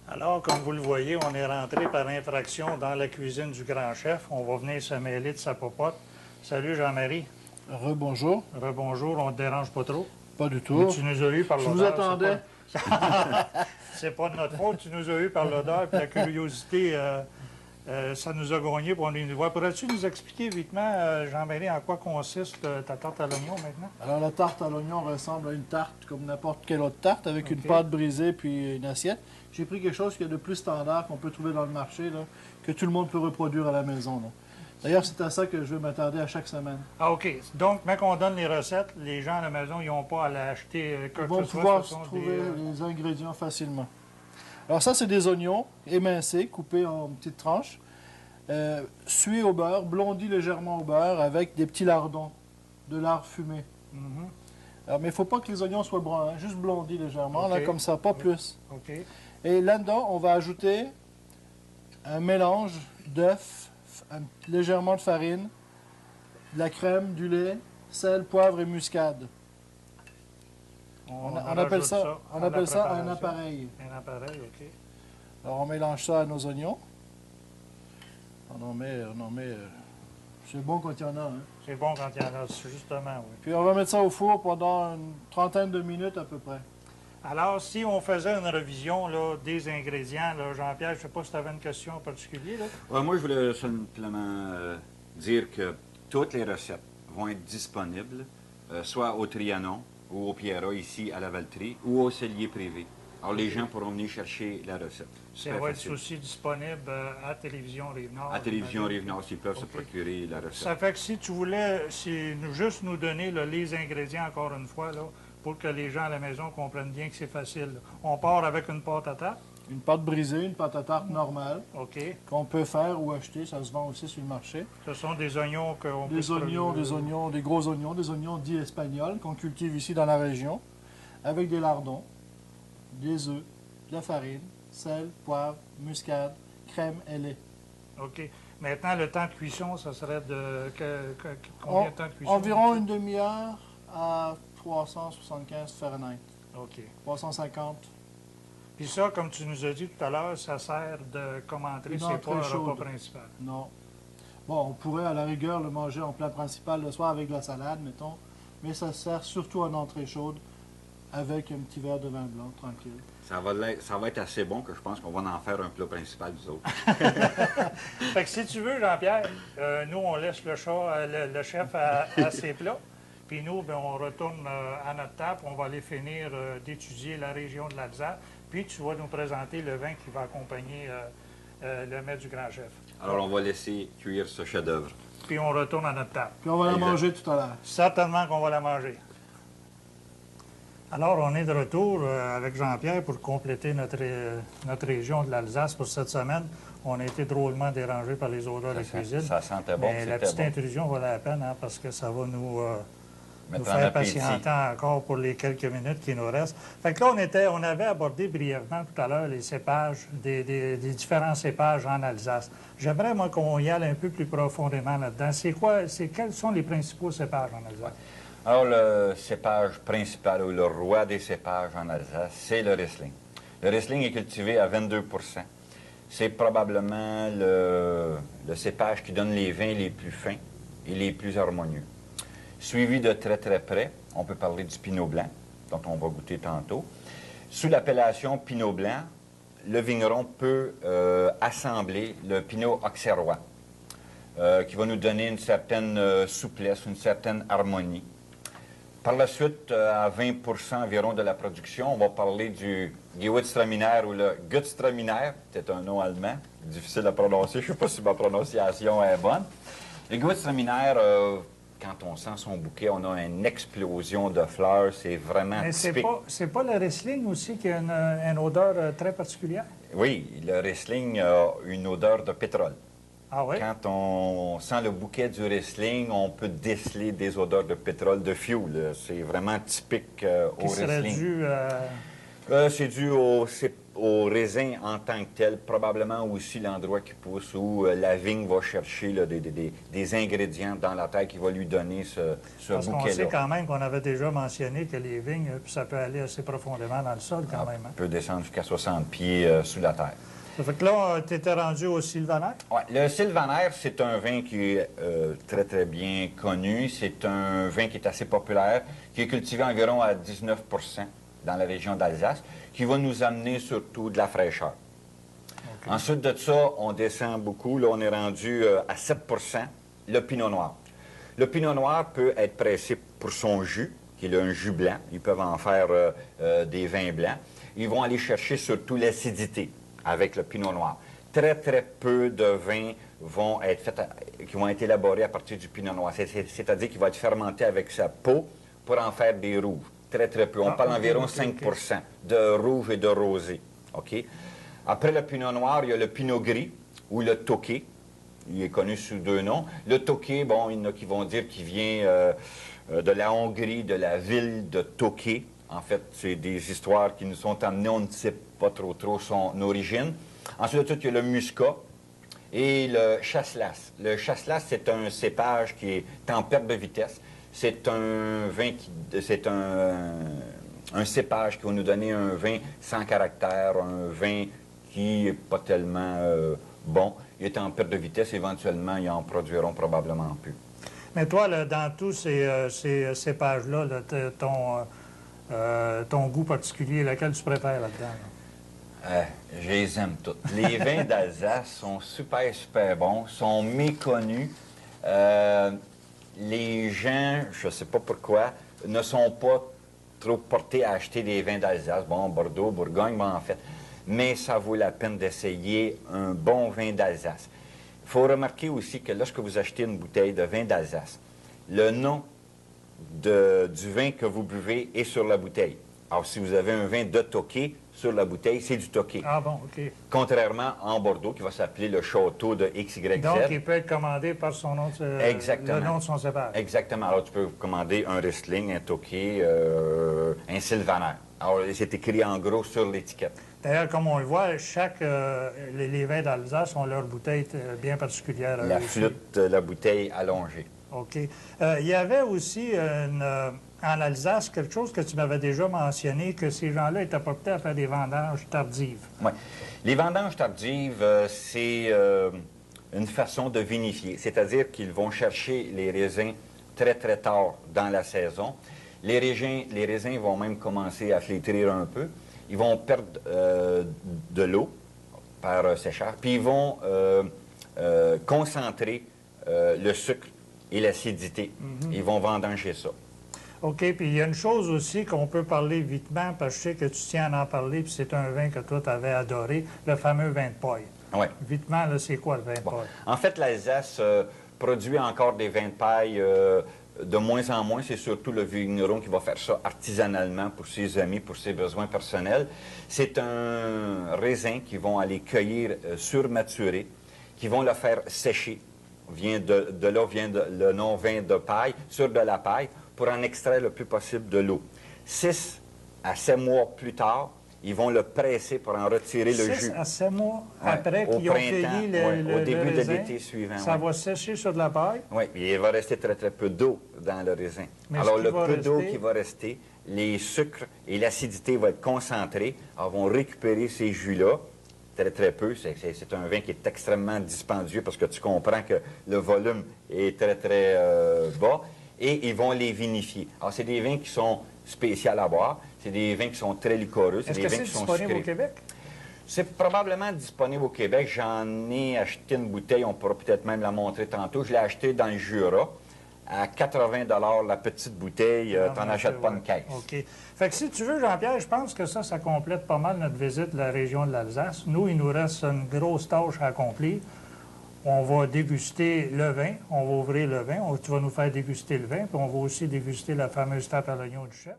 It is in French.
Alors, comme vous le voyez, on est rentré par infraction dans la cuisine du grand chef. On va venir se mêler de sa popote. Salut Jean-Marie. Rebonjour. Rebonjour, on ne te dérange pas trop. Pas du tout. Mais tu nous as eu par Je l'odeur. vous attendais. C'est pas de notre faute, tu nous as eu par l'odeur, puis la curiosité, ça nous a grogné pour venir nous voir. Pourrais-tu nous expliquer vitement, Jean-Marie, en quoi consiste ta tarte à l'oignon maintenant? Alors, la tarte à l'oignon ressemble à une tarte comme n'importe quelle autre tarte, avec une OK. pâte brisée puis une assiette. J'ai pris quelque chose qui est de plus standard qu'on peut trouver dans le marché, là, que tout le monde peut reproduire à la maison. là. D'ailleurs, c'est à ça que je vais m'attarder à chaque semaine. Ah, OK. Donc, quand on donne les recettes, les gens à la maison, ils n'ont pas à l'acheter Ils quoi vont que ce soit. pouvoir Ce sont trouver des, les ingrédients facilement. Alors ça, c'est des oignons émincés, coupés en petites tranches, sués au beurre, blondis légèrement au beurre, avec des petits lardons, de lard fumé. Mhm. Alors, mais il ne faut pas que les oignons soient bruns, hein, juste blondis légèrement, OK. là, comme ça, pas plus. OK. Et là-dedans, on va ajouter un mélange d'œufs, légèrement de farine, de la crème, du lait, sel, poivre et muscade. On appelle rajoute ça, à la un préparation. appareil. Un appareil, OK. Alors, on mélange ça à nos oignons. C'est bon quand il y en a. Hein. C'est bon quand il y en a, justement, oui. Puis, on va mettre ça au four pendant une trentaine de minutes à peu près. Alors, si on faisait une révision là, des ingrédients, là, Jean-Pierre, je ne sais pas si tu avais une question en particulier. Là. Ouais, moi, je voulais simplement dire que toutes les recettes vont être disponibles, soit au Trianon ou au Pierra, ici à la Valtrie, ou au cellier privé. Alors, les gens pourront venir chercher la recette. Ça va être aussi disponible à Télévision Rive-Nord. À Télévision Rive-Nord, s'ils peuvent se OK. procurer la recette. Ça fait que si tu voulais juste nous donner là, les ingrédients, encore une fois, là, pour que les gens à la maison comprennent bien que c'est facile. là. On part avec une pâte à tarte. Une pâte brisée, une pâte à tarte normale, OK. qu'on peut faire ou acheter, ça se vend aussi sur le marché. Ce sont des oignons qu'on peut... Des oignons, des gros oignons, des oignons dits espagnols qu'on cultive ici dans la région, avec des lardons, des œufs, de la farine, sel, poivre, muscade, crème et lait. OK. Maintenant, le temps de cuisson, ça serait de... combien de temps de cuisson? Environ une demi-heure à 375 Fahrenheit. OK. 350. Puis ça, comme tu nous as dit tout à l'heure, ça sert de comme entrée, Une c'est pas entrée un chaude. repas principal. Non. Bon, on pourrait à la rigueur le manger en plat principal le soir avec de la salade, mettons, mais ça sert surtout en entrée chaude avec un petit verre de vin blanc, tranquille. Ça va être assez bon que je pense qu'on va en faire un plat principal, nous autres. Fait que si tu veux, Jean-Pierre, nous, on laisse le chef à ses plats. Puis nous, ben, on retourne à notre table. On va aller finir d'étudier la région de l'Alsace. Puis tu vas nous présenter le vin qui va accompagner le mets du grand chef. Alors, on va laisser cuire ce chef-d'œuvre. Puis on retourne à notre table. Puis on va la Exact. manger tout à l'heure. Certainement qu'on va la manger. Alors, on est de retour avec Jean-Pierre pour compléter notre région de l'Alsace pour cette semaine. On a été drôlement dérangés par les odeurs de cuisine. Ça sentait bon, Mais la c'était petite bon. intrusion valait la peine hein, parce que ça va nous Mettre en faire appétit. patienter encore pour les quelques minutes qui nous restent. Fait que là, on avait abordé brièvement tout à l'heure les cépages, des différents cépages en Alsace. J'aimerais, moi, qu'on y aille un peu plus profondément là-dedans. Quels sont les principaux cépages en Alsace? Alors, le cépage principal, ou le roi des cépages en Alsace, c'est le Riesling. Le Riesling est cultivé à 22 %. C'est probablement le cépage qui donne les vins les plus fins et les plus harmonieux. Suivi de très très près, on peut parler du Pinot Blanc, dont on va goûter tantôt. Sous l'appellation Pinot Blanc, le vigneron peut assembler le Pinot Auxerrois, qui va nous donner une certaine souplesse, une certaine harmonie. Par la suite, à 20 % environ de la production, on va parler du Gewürztraminer ou le Gewürztraminer. C'est un nom allemand, difficile à prononcer. Je ne sais pas si ma prononciation est bonne. Le Gewürztraminer, quand on sent son bouquet, on a une explosion de fleurs. C'est vraiment Mais typique. c'est pas le Riesling aussi qui a une odeur très particulière? Oui, le Riesling a une odeur de pétrole. Ah oui? Quand on sent le bouquet du Riesling, on peut déceler des odeurs de pétrole, de fioul. C'est vraiment typique au Qui serait Riesling. dû C'est dû au raisin en tant que tel, probablement aussi l'endroit qui pousse où la vigne va chercher là, des ingrédients dans la terre qui va lui donner ce Parce qu'on sait bouquet-là. quand même qu'on avait déjà mentionné que les vignes, ça peut aller assez profondément dans le sol quand même. On Hein? peut descendre jusqu'à 60 pieds sous la terre. Ça fait que là, tu étais rendu au Sylvaner. Ouais, le Sylvaner, c'est un vin qui est très, très bien connu. C'est un vin qui est assez populaire, qui est cultivé environ à 19 dans la région d'Alsace, qui va nous amener surtout de la fraîcheur. Okay. Ensuite de ça, on descend beaucoup. Là, on est rendu à 7 le pinot noir. Le pinot noir peut être pressé pour son jus, qui est un jus blanc. Ils peuvent en faire des vins blancs. Ils vont aller chercher surtout l'acidité avec le pinot noir. Très, très peu de vins vont être faits qui vont être élaborés à partir du pinot noir. C'est-à-dire qu'il va être fermenté avec sa peau pour en faire des rouges. Très, très peu. On parle environ 5 de rouge et de rosé. OK? Après le pinot noir, il y a le pinot gris ou le tokay. Il est connu sous deux noms. Le tokay, bon, il y en a qui vont dire qu'il vient de la Hongrie, de la ville de Tokay. En fait, c'est des histoires qui nous sont amenées. On ne sait pas trop son origine. Ensuite de tout, il y a le muscat et le chasselas. Le chasselas, c'est un cépage qui est en perte de vitesse. C'est un vin c'est un cépage qui va nous donner un vin sans caractère, un vin qui n'est pas tellement bon. Il est en perte de vitesse, éventuellement, ils en produiront probablement plus. Mais toi, là, dans tous ces cépages-là, ton goût particulier, lequel tu préfères là-dedans? Je les aime toutes. Les vins d'Alsace sont super, super bons, sont méconnus. Les gens, je ne sais pas pourquoi, ne sont pas trop portés à acheter des vins d'Alsace. Bon, Bordeaux, Bourgogne, bon, en fait. Mais ça vaut la peine d'essayer un bon vin d'Alsace. Il faut remarquer aussi que lorsque vous achetez une bouteille de vin d'Alsace, le nom du vin que vous buvez est sur la bouteille. Alors, si vous avez un vin de Tokay sur la bouteille, c'est du Tokay. Ah bon, OK. Contrairement en Bordeaux, qui va s'appeler le château de XYZ. Donc, il peut être commandé par son nom, Exactement. le nom de son cépage. Exactement. Alors, tu peux commander un Riesling, un Tokay, un Sylvaner. Alors, c'est écrit en gros sur l'étiquette. D'ailleurs, comme on le voit, les vins d'Alsace ont leur bouteille bien particulière. La flûte, la bouteille allongée. OK. Il y avait aussi en Alsace quelque chose que tu m'avais déjà mentionné, que ces gens-là étaient portés à faire des vendanges tardives. Oui. Les vendanges tardives, c'est une façon de vinifier. C'est-à-dire qu'ils vont chercher les raisins très, très tard dans la saison. Les raisins vont même commencer à flétrir un peu. Ils vont perdre de l'eau par séchage, puis ils vont concentrer le sucre et l'acidité. Ils vont vendanger ça. OK, puis il y a une chose aussi qu'on peut parler vitement, parce que je sais que tu tiens à en parler, puis c'est un vin que toi, tu avais adoré, le fameux vin de paille. Oui. Vitement, là, c'est quoi le vin de Bon. paille? En fait, l'Alsace produit encore des vins de paille de moins en moins. C'est surtout le vigneron qui va faire ça artisanalement pour ses amis, pour ses besoins personnels. C'est un raisin qu'ils vont aller cueillir surmaturé, qui vont le faire sécher. De là vient le nom vin de paille, sur de la paille, pour en extraire le plus possible de l'eau. 6 à 7 mois plus tard, ils vont le presser pour en retirer le jus. 6 à 7 mois après au qu'ils ont printemps, cueilli au début raisin, de l'été suivant. ça va sécher sur de la paille. Oui, il va rester très, très peu d'eau dans le raisin. Mais alors, ce qui le va peu d'eau rester- qui va rester, les sucres et l'acidité vont être concentrés. Alors, vont récupérer ces jus-là, très, très peu. C'est un vin qui est extrêmement dispendieux parce que tu comprends que le volume est très, très bas. Et ils vont les vinifier. Alors, c'est des vins qui sont spéciaux à boire. C'est des vins qui sont très liquoreux. Est-ce des que vins c'est qui sont disponible au sucrés. Québec? C'est probablement disponible au Québec. J'en ai acheté une bouteille. On pourra peut-être même la montrer tantôt. Je l'ai acheté dans le Jura à 80 la petite bouteille. Tu n'en achètes pas une caisse. OK. Fait que si tu veux, Jean-Pierre, je pense que ça complète pas mal notre visite de la région de l'Alsace. Nous, il nous reste une grosse tâche à accomplir. On va déguster le vin, on va ouvrir le vin, tu vas nous faire déguster le vin, puis on va aussi déguster la fameuse tarte à l'oignon du chef.